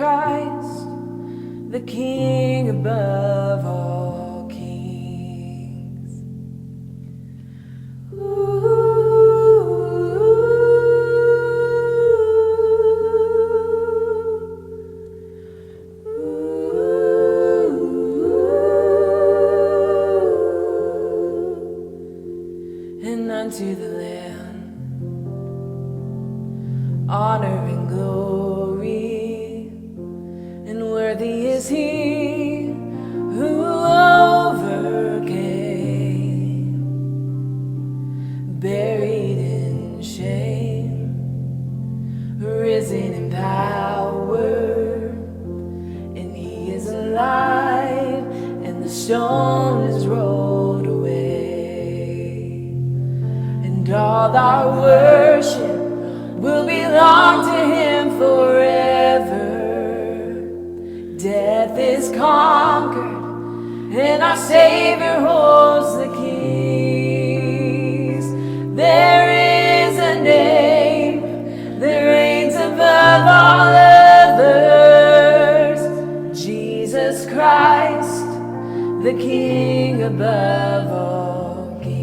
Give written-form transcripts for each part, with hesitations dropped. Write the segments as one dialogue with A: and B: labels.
A: Christ, the King above all kings. And unto the Lamb honor and glory, and worthy is he who overcame, buried in shame, risen in power, and he is alive, and the stone is rolled away, and all our worship will belong to him forever. Death is conquered, and our Savior holds the keys. There is a name that reigns above all others, Jesus Christ, the King above all kings.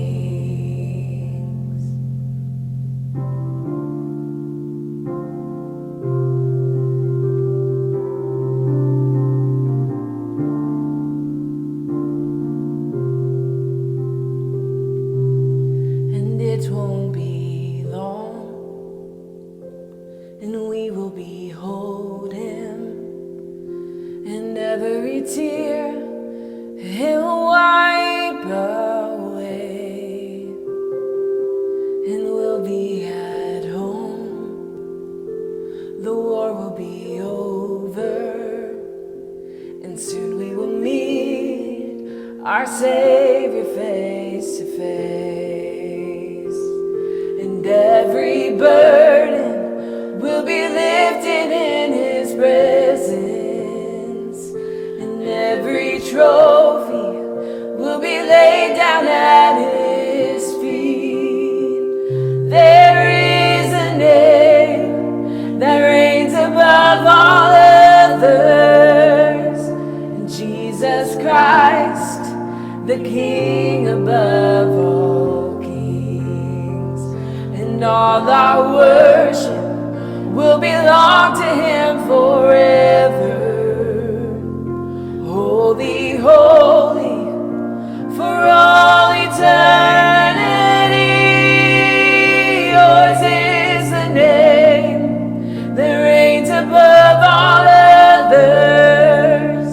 A: And it won't be long, and we will behold him, and every tear he'll wipe away, and we'll be at home. The war will be over, and soon we will meet our Savior face to face, and every burden will be lifted in his presence, and every trophy will be laid down at his feet. There is a name that reigns above all others, Jesus Christ, the King above all kings. And all our worship will belong to him forever. Holy, holy, for all eternity, yours is the name that reigns above all others,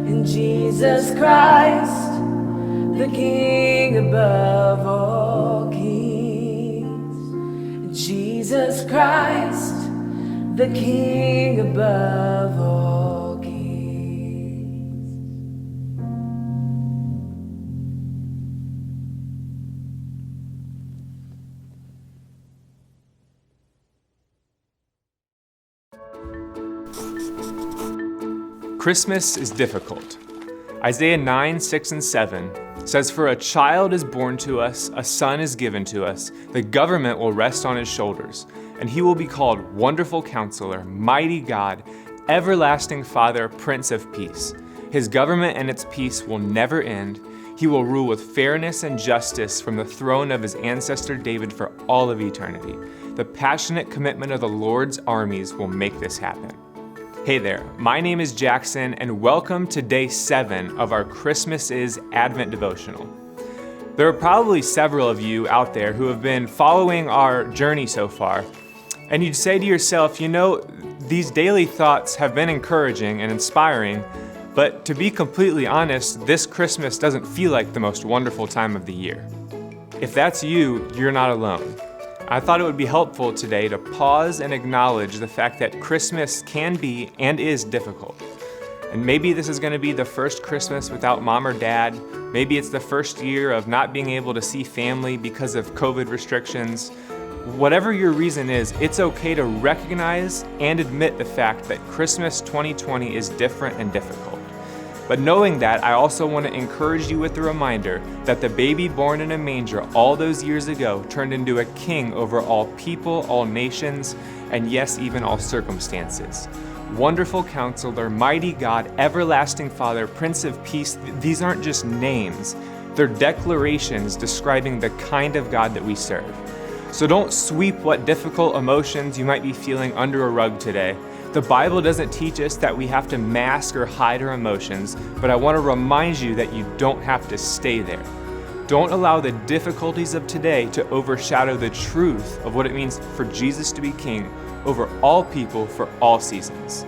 A: and Jesus Christ, the King above all kings. Jesus Christ, the King above all kings.
B: Christmas is difficult. Isaiah 9, 6, and 7 says, "For a child is born to us, a son is given to us, the government will rest on his shoulders, and he will be called Wonderful Counselor, Mighty God, Everlasting Father, Prince of Peace. His government and its peace will never end. He will rule with fairness and justice from the throne of his ancestor David for all of eternity. The passionate commitment of the Lord's armies will make this happen." Hey there, my name is Jackson, and welcome to day 7 of our Christmas is Advent Devotional. There are probably several of you out there who have been following our journey so far, and you'd say to yourself, you know, these daily thoughts have been encouraging and inspiring, but to be completely honest, this Christmas doesn't feel like the most wonderful time of the year. If that's you, you're not alone. I thought it would be helpful today to pause and acknowledge the fact that Christmas can be and is difficult. And maybe this is going to be the first Christmas without mom or dad. Maybe it's the first year of not being able to see family because of COVID restrictions. Whatever your reason is, it's okay to recognize and admit the fact that Christmas 2020 is different and difficult. But knowing that, I also want to encourage you with the reminder that the baby born in a manger all those years ago turned into a king over all people, all nations, and yes, even all circumstances. Wonderful Counselor, Mighty God, Everlasting Father, Prince of Peace. These aren't just names. They're declarations describing the kind of God that we serve. So don't sweep what difficult emotions you might be feeling under a rug today. The Bible doesn't teach us that we have to mask or hide our emotions, but I want to remind you that you don't have to stay there. Don't allow the difficulties of today to overshadow the truth of what it means for Jesus to be King over all people for all seasons.